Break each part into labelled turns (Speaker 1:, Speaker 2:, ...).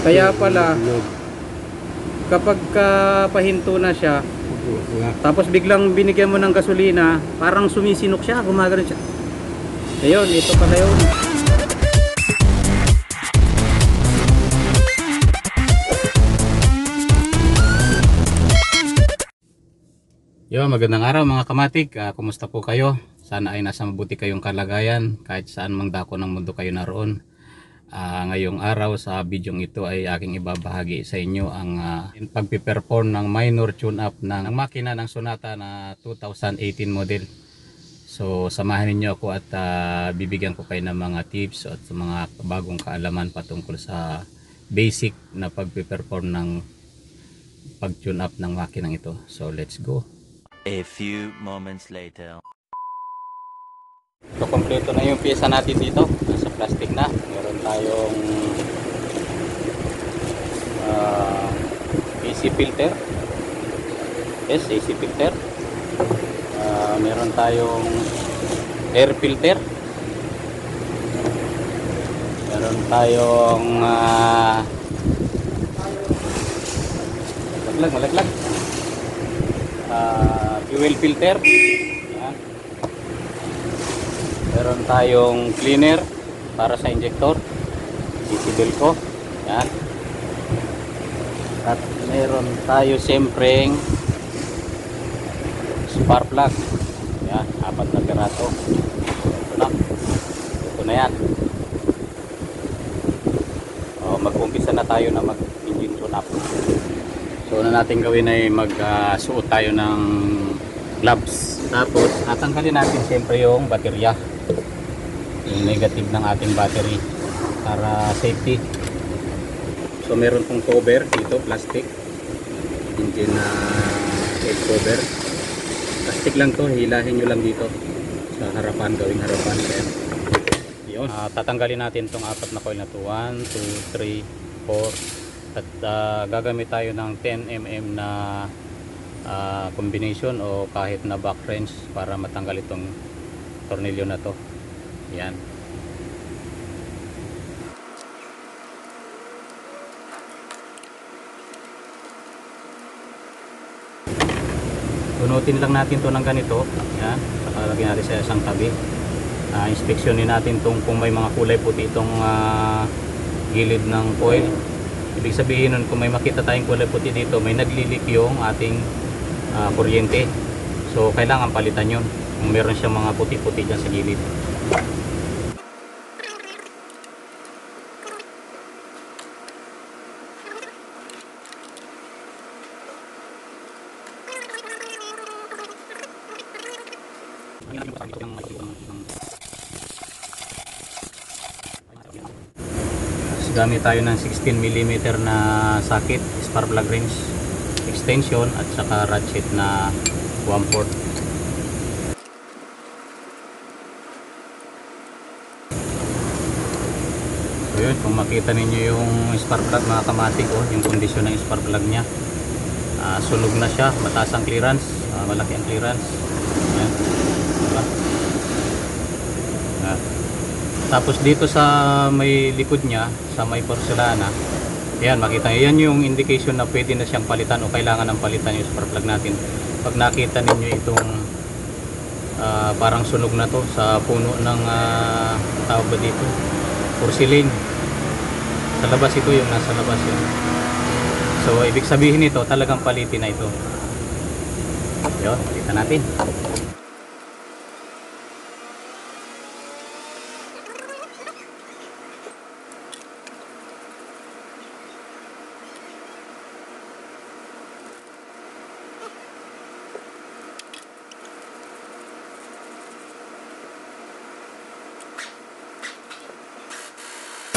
Speaker 1: Kaya pala, kapag pahinto na siya, tapos biglang binigyan mo ng gasolina, parang sumisinok siya, gumagano siya. Ayun, ito pala yun. Magandang araw mga kamatik. Kumusta po kayo? Sana ay nasa mabuti kayong kalagayan kahit saan mang dako ng mundo kayo naroon. Ngayong araw sa bidyong ito ay aking ibabahagi sa inyo ang pagpiperform ng minor tune-up ng makina ng Sonata na 2018 model. So samahan niyo ako at bibigyan ko kayo ng mga tips at mga bagong kaalaman patungkol sa basic na pagpiperform ng pag-tune-up ng makinang ito. So let's go.
Speaker 2: A few moments later.
Speaker 1: So kompleto na yung pyesa natin dito. Nasa plastic na. Meron tayong AC filter. Yes, AC filter. Meron tayong air filter. Meron tayong malaglag. Fuel filter. Yan. Meron tayong cleaner para sa injector, DC ko. Yan. At meron tayo siyempre spark plug. Yan, 4 na piraso. Ito na yan. Mag-umpisa na tayo na mag-engine tune up. So una natin gawin ay mag-suot tayo ng gloves. Tapos tatanggalin natin siyempre yung baterya, yung negative ng ating battery para safety. So meron pong cover dito, plastic engine head cover. Plastic lang to, hilahin nyo lang dito sa harapan, gawing harapan. Yun. Tatanggalin natin tong 4 na coil na to, 1, 2, 3, 4. At gagamit tayo ng 10mm na combination o kahit na back wrench para matanggal itong tornilyo na to. Yan. Bunutin lang natin to ng ganito. Yan. Saka lagyan natin sa isang tabi. Inspeksyonin natin kung may mga kulay puti itong gilid ng coil. Ibig sabihin nun, kung may makita tayong kulay puti dito, may naglilik yung ating kuryente. So kailangan palitan yun kung meron siyang mga puti-puti dyan sa gilid. Gamit tayo ng 16mm na socket, spark plug wrench extension at saka ratchet na 1/4. So yun, kung makita ninyo yung spark plug mga kamatik, yung kondisyon ng spark plug nya, sunog na siya, mataas ang clearance, malaki ang clearance. Ayan. Diba? Tapos dito sa may likod niya, sa may porcelana, yan, makita nyo, yan yung indication na pwede na siyang palitan o kailangan ng palitan yung spark plug natin. Pag nakita ninyo itong parang sunog na to sa puno ng tawag ba dito, porcelain, sa labas ito, yung nasa labas yun. So ibig sabihin nito, talagang palitin na ito. Yun, kita natin.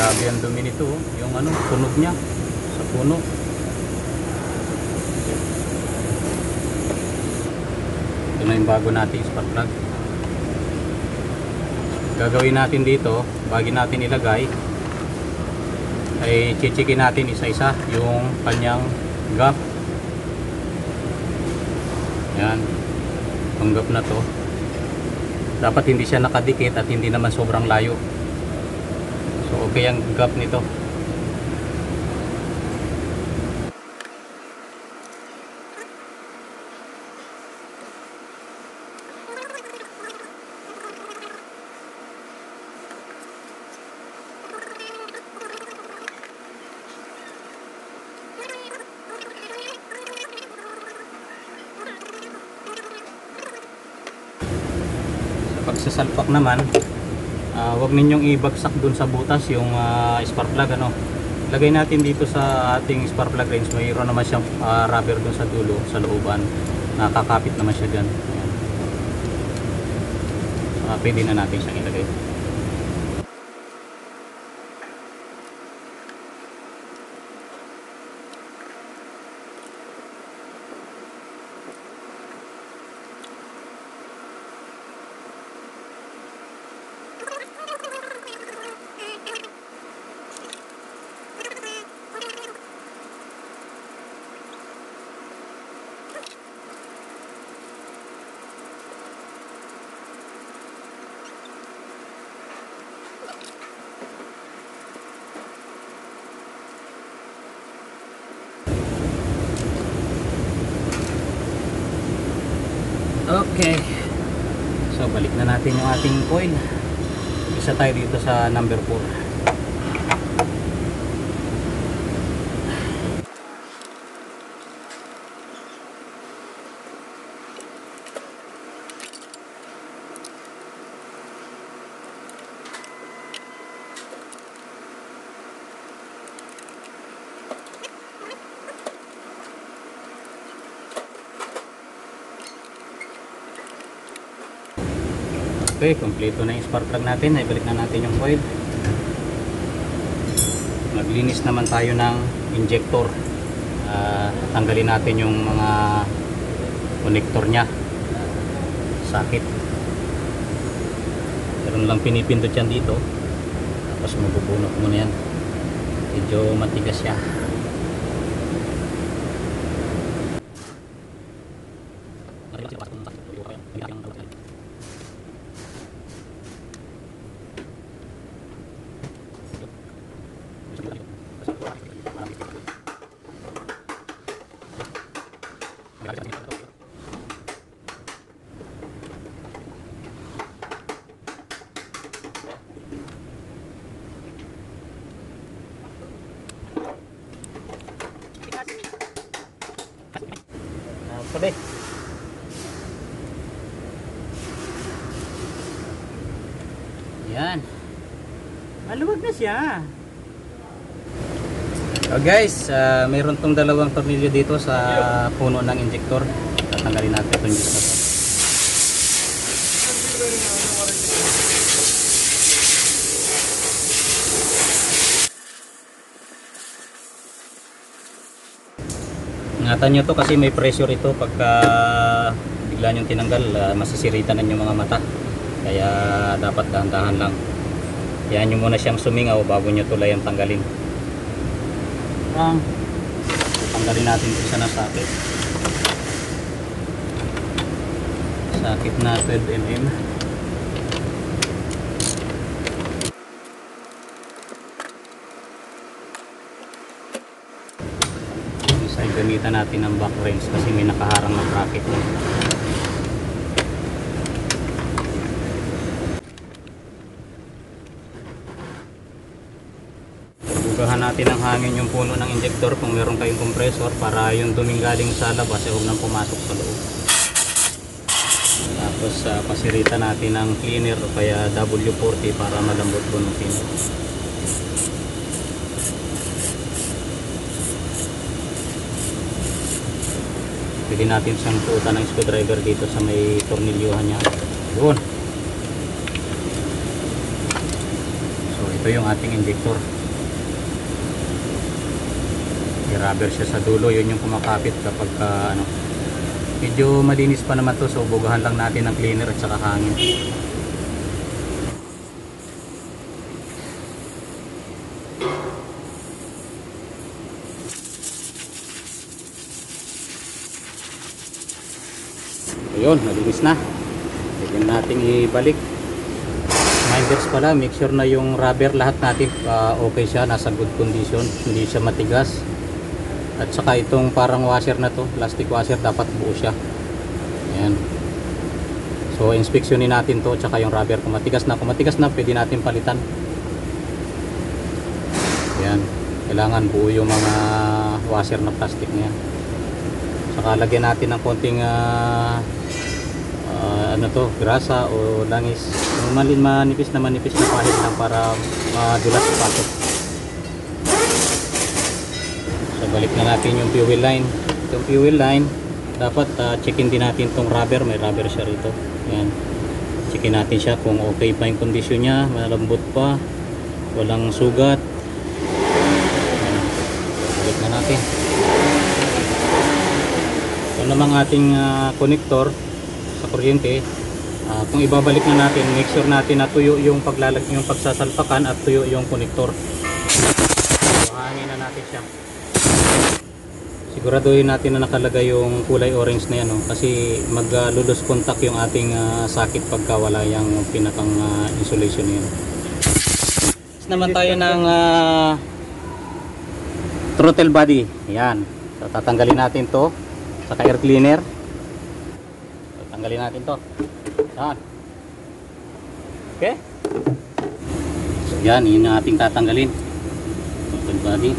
Speaker 1: Grabe ang dumi nito, yung tunog niya sa puno. Ito na yung bago nating spark plug. Gagawin natin dito, bago natin ilagay, ay chichikin natin isa-isa yung kanyang gap. Yan, ang gap na to. Dapat hindi siya nakadikit at hindi naman sobrang layo. So okay ang gap nito. pagsasalpak naman, huwag ninyong ibagsak dun sa butas yung spark plug, ano. Lagay natin dito sa ating spark plug range, mayroon naman siyang rubber dun sa dulo, sa looban. Nakakapit naman siya dyan. Ayan. Pwede na natin siyang ilagay. Okay, so balik na natin yung ating coil. Isa tayo dito sa number 4. Okay, kompleto na yung spark plug natin. Ibalik na natin yung coil. Maglinis naman tayo ng injector. Tanggalin natin yung mga connector nya. Sakit. Meron lang pinipindot yan dito. Tapos mabubunot muna yan. Medyo matigas siya. Sabi. Yan. Maluwag na siya. So guys, mayroon tong dalawang tornilyo dito sa puno ng injector. Tatanggalin natin itong disc na to. Ingatan nyo to kasi may pressure ito. Pagka bigla nyo tinanggal, masisiritan na yung mga mata. Kaya dapat dahan-dahan lang. Kaya nyo muna siyang sumingaw bago nyo tulay ang tanggalin. Tanggalin natin ito sa nasakit. Sakit na 12mm. Isa gamitan natin ng back wrench kasi may nakaharang na bracket. Bugahan natin ng hangin yung puno ng injector kung meron kayong compressor para yung duming galing sa labas ay huwag nang pumasok sa loob. Tapos pasirita natin ng cleaner o kaya W40 para malambot bunutin. Pwede natin siyang puutan ng screwdriver dito sa may tornilyuhan niya. Yun. So ito yung ating injector. Rubber siya sa dulo, yun yung kumakapit kapag medyo malinis pa naman to, so bugahan lang natin ng cleaner at saka hangin. Ayun, malinis na. Pwede natin ibalik. Minders pala, make sure na yung rubber lahat natin okay siya, nasa good condition, hindi siya matigas. At saka itong parang washer na to, plastic washer, dapat buo siya. Ayan. So inspeksyonin natin to, tsaka yung rubber. Kung matigas na, pwede natin palitan. Ayan. Kailangan buo yung mga washer na plastic niya. Saka lagyan natin ng konting ano to, grasa o langis. Manipis na pahid lang para madulas sa pato. So balik na natin yung fuel line. Itong fuel line, dapat checkin din natin tong rubber. May rubber siya rito. Yan. Checkin natin siya kung okay pa yung kondisyon niya, malambot pa, walang sugat. Yan. Balik na natin. Ito namang ating connector sa kuryente. Kung ibabalik na natin, make sure natin na tuyo yung yung pagsasalpakan at tuyo yung connector. Buhangin na natin siya. Siguraduhin natin na nakalagay yung kulay orange na yan, no? Kasi mag-lose contact yung ating sakit pagka wala yung pinakang insulation na yan. Next naman tayo ng throttle body. Yan. So, tatanggalin natin to saka air cleaner. So, tanggalin natin to. Yan. Okay. So yan, yun ang ating tatanggalin. Throttle body.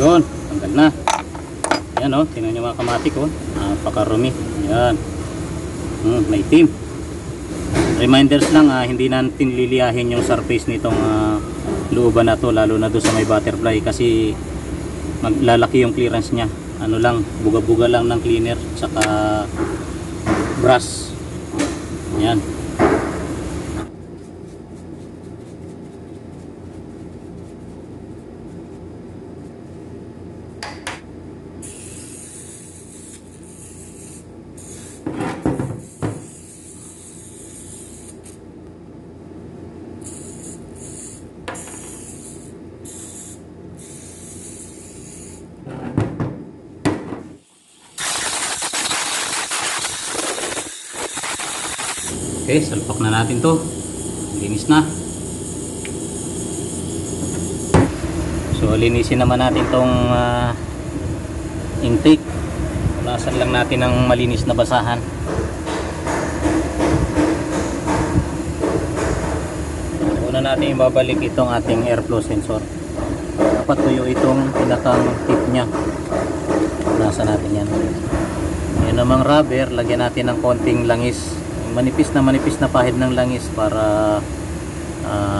Speaker 1: Yun, tanggal na. Yan o, tingnan nyo mga kamatik o. Napakarumi. Yan. May itim. Reminders lang, hindi natin liliyahin yung surface nitong looban na to, lalo na doon sa may butterfly, kasi maglalaki yung clearance nya. Ano lang, buga-buga lang ng cleaner saka brush. Yan. Okay, salpak na natin to. Linis na. So, linisin naman natin tong intake. Punasan lang natin ng malinis na basahan. Una natin ibabalik itong ating airflow sensor. Dapat tuyo itong pinakang tip nya. Punasan natin yan. Yan namang rubber, lagyan natin ng konting langis. Manipis na pahid ng langis para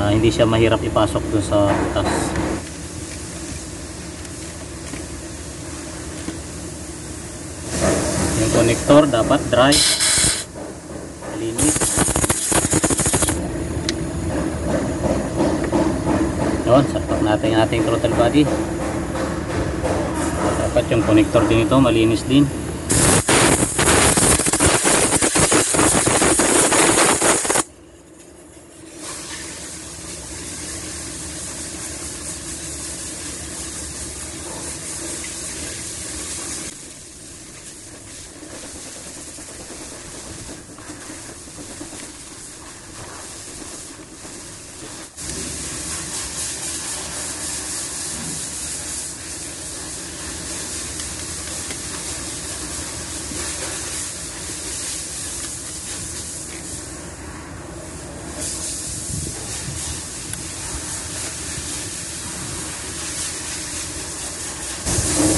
Speaker 1: hindi siya mahirap ipasok dun sa butas. Yung connector dapat dry, malinis. Yun, salpak natin yung ating throttle body. Dapat yung connector din ito malinis din.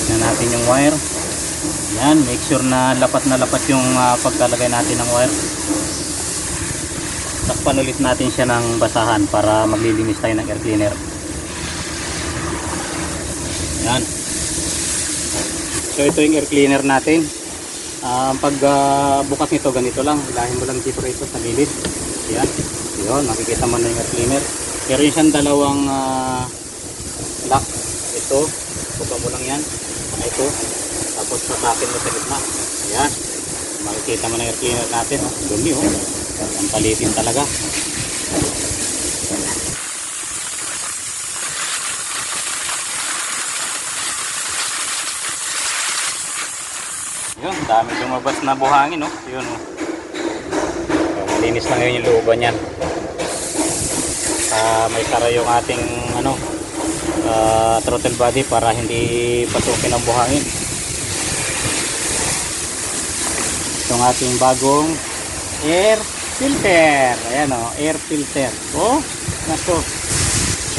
Speaker 1: Na natin yung wire. Yan, make sure na lapat yung pagkalagay natin ng wire. Takpan ulit natin siya ng basahan para maglilinis tayo ng air cleaner. Yan. So ito yung air cleaner natin. Pag bukas nito ganito lang, ilahin mo lang dito ito sa gilid. Yan. Yun, makikita mo na yung air cleaner. Pero yung siyang dalawang lock. Ito, buka mo lang yan. Ito, tapos patakin mo sa gitna. Ayan, makikita mo na yung air cleaner natin, oh. Dumi, oh. Ang palitin talaga. Yun, dami lumabas na buhangin, oh. Yun, oh. Malinis na ngayon yung looban yan. May sara yung ating throttle body para hindi pasukin ang buhangin. Itong ating bagong air filter. Ayan o, air filter. Oh, naso.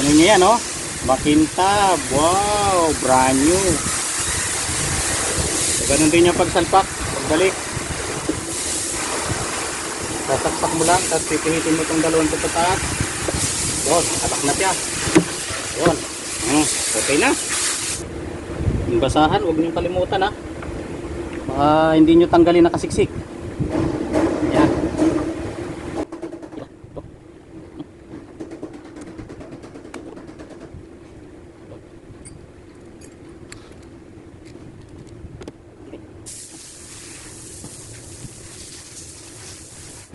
Speaker 1: Ano nyo yan o? Makintab. Wow, brand new. Ganun din yung pagsalpak, pagbalik. Sasaksak mo lang, tapos pipihitin mo itong dalawang sa taas. Yun, atak na siya. Yun. Okay na. Yung basahan, huwag niyong kalimutan ha. Baka hindi nyo tanggalin nakasiksik. Yan.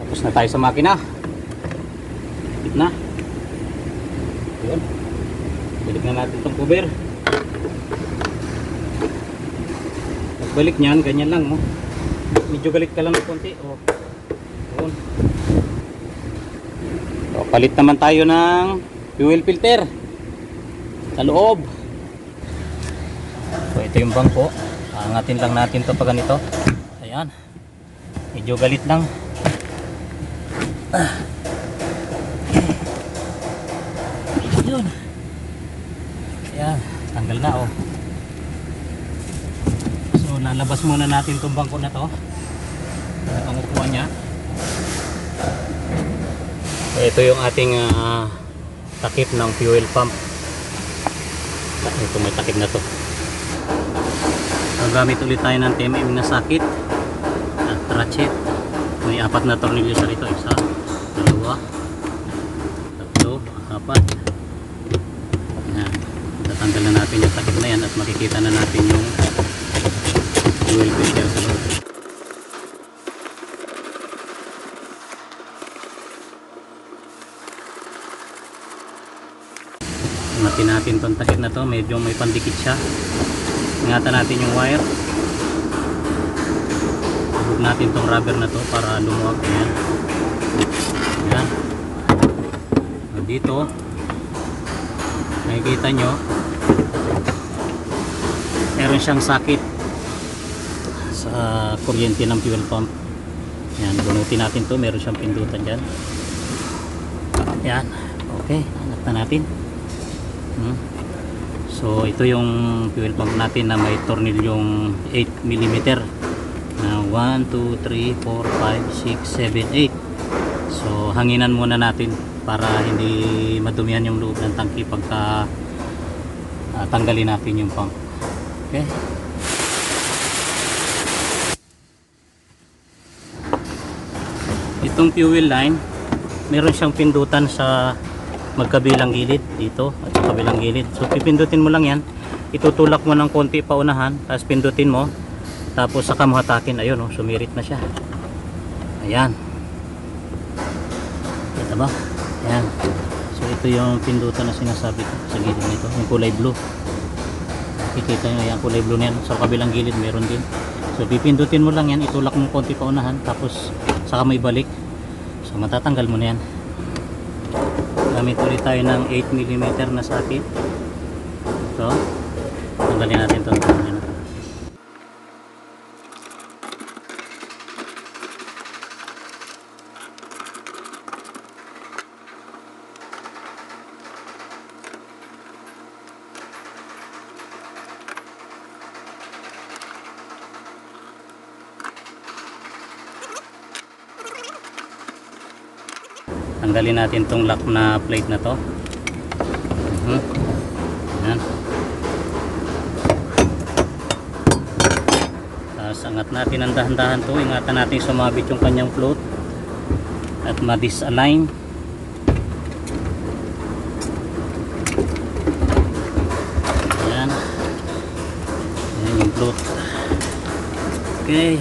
Speaker 1: Tapos na tayo sa makina. Balik na. Yun. Balik na natin itong cover. Pagbalik niyan, ganyan lang. Oh. Medyo galit ka lang ng konti. Oh. Yun. So, palit naman tayo ng fuel filter sa loob. So ito yung bangko. Angatin lang natin ito pag ganito. Ayan. Medyo galit lang. Yun. Ayan, tanggal na oh. So lalabas muna natin itong bangko na to. Ang upuan niya. So, ito yung ating takip ng fuel pump. Ito may takip na to. So, gamit ulit tayo ng TMM na sakit at ratchet. May 4 na tornilyo sa rito. 1, 2, 3, 4. Yan. Tatanggal na natin yung takip na yan at makikita na natin yung fuel filter sa loob. Ingatan natin itong takip na to, medyo may pandikit siya. Ingatan natin yung wire. Hubog natin itong rubber na to para lumuwag. Ayan. Ayan. So, dito nakikita nyo meron siyang sakit sa kuryente ng fuel pump. Ayan, bunutin natin to, meron siyang pindutan dyan. Ayan, okay, hanap na natin. So ito yung fuel pump natin na may tornilyong 8mm na 1, 2, 3, 4, 5, 6, 7, 8. So hanginan muna natin para hindi madumihan yung loob ng tangke pagka tanggalin natin yung pump. Okay. Itong fuel line meron siyang pindutan sa magkabilang gilid dito at sa kabilang gilid. So pipindutin mo lang yan, itutulak mo ng konti paunahan, tapos pindutin mo, tapos saka mo hatakin. Ayun oh, sumirit na siya. Ayan, kita ba? Ayan. So ito yung pindutan na sinasabi ko sa gilid nito, yung kulay blue. Kikita nyo yan, kulay blue na yan. Sa kabilang gilid meron din. So pipindutin mo lang yan, itulak mo konti paunahan, tapos saka mo ibalik. So matatanggal mo na yan. Gamit ulit tayo ng 8mm na sakit. So tanggalin natin ito. Tanggalin natin tong lock na plate na to. Ayan. Tapos angat natin ang dahan-dahan to. Ingatan natin sumabit yung kanyang float at ma-disalign. Ayan. Ayan yung float. Okay.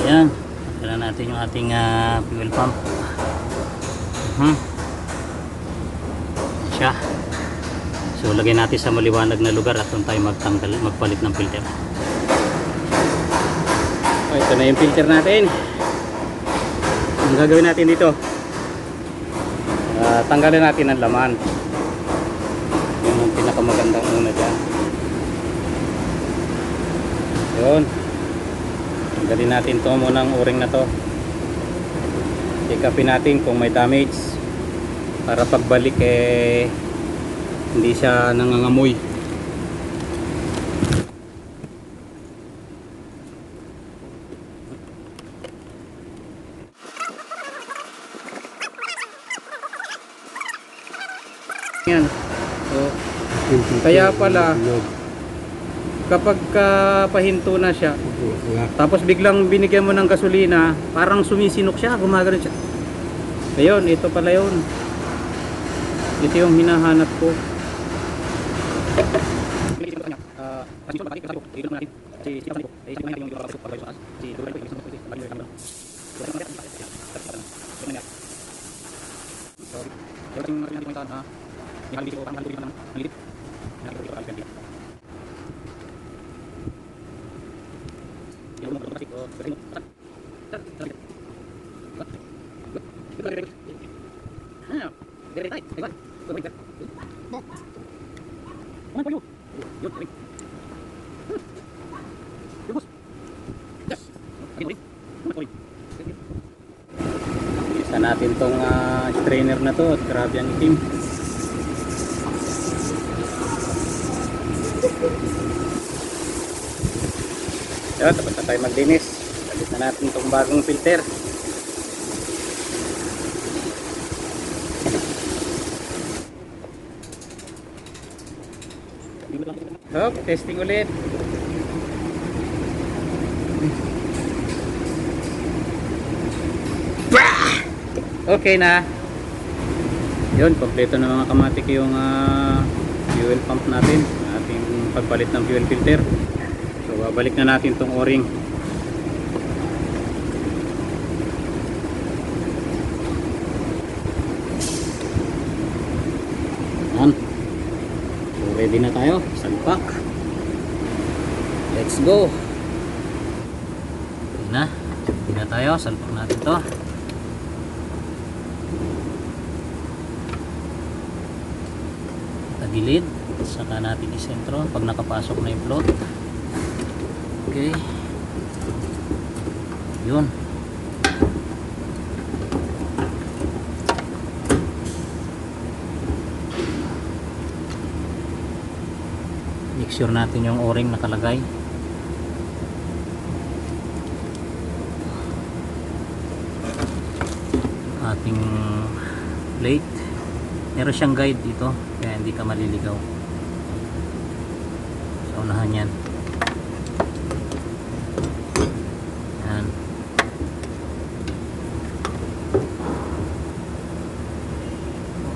Speaker 1: Ayan. Tanggalan natin yung ating fuel pump. Siya. So lagay natin sa maliwanag na lugar at doon tayo magpalit ng filter. Okay, ito na yung filter natin. Ang gagawin natin dito, tanggalin natin ang laman. Yun ang pinakamagandang una dyan. Yun, tanggalin natin to muna ang o-ring na to. Check upin natin kung may damage para pagbalik hindi siya nangangamoy. Yan. So, kaya pala kapag pahinto na siya, tapos biglang binigyan mo ng gasolina, parang sumisinok siya, gumagano siya. Ayun, ito pala yun. Ito yung hinahanap ko. Isa natin tong strainer na to. Grabe ang itim. Yan, tapos na tayo maglinis. Salit na natin tong bagong filter. Hop, testing ulit. Okay na. Yun, kompleto na mga kamatik yung fuel pump natin. Ating pagpalit ng fuel filter. So babalik na natin tong o-ring. Yan. So ready na tayo. Salpak. Let's go. Okay na. Ready na tayo. Salpak natin to. Tagilid. Saka natin isentro pag nakapasok na yung float. Okay. Yun. Make sure natin yung o-ring nakalagay. Ating plate. Meron siyang guide dito kaya hindi ka maliligaw. Sa unahan yan. Yan.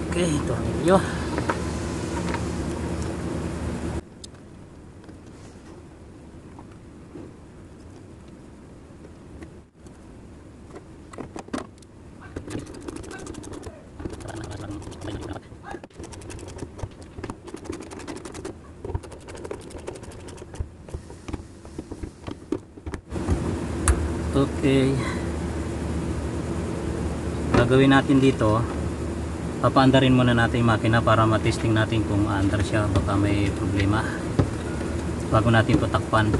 Speaker 1: Okay, tornilyo. Okay, gagawin natin dito, papaandarin muna natin yung makina para matesting natin kung aandar siya, baka may problema bago natin ito takpan.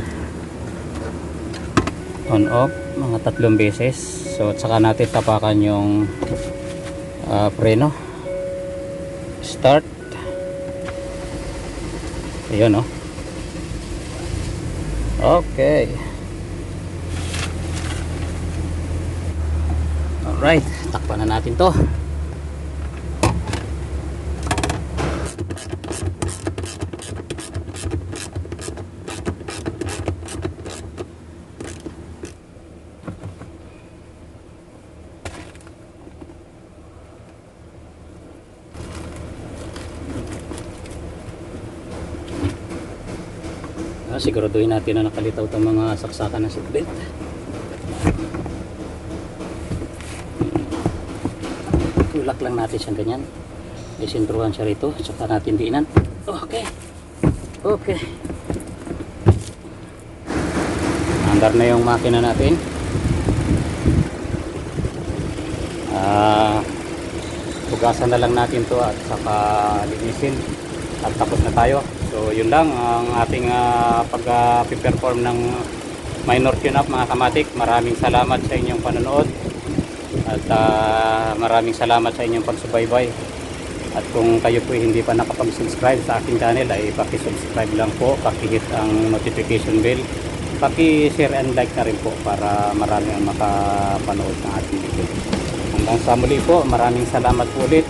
Speaker 1: On off mga 3 beses. So at saka natin tapakan yung preno. Start. Ayun, oh. Okay. Alright, takpan na natin to. Siguraduhin natin na nakalitaw itong mga saksakan ng seatbelt. Tulak lang natin siyang ganyan. Isintruhan siya rito. Saka natin diinan. Okay. Okay. Andar na yung makina natin. Hugasan na lang natin to at saka linisin. At tapos na tayo. So yun lang ang ating pag-perform ng minor tune-up mga kamatik. Maraming salamat sa inyong panonood. At maraming salamat sa inyong pagsubaybay. At kung kayo po hindi pa nakapag-subscribe sa aking channel ay paki-subscribe lang po, paki-hit ang notification bell, paki-share and like na rin po para marami ang makapanood ng ating video. Hanggang sa muli po, maraming salamat po ulit.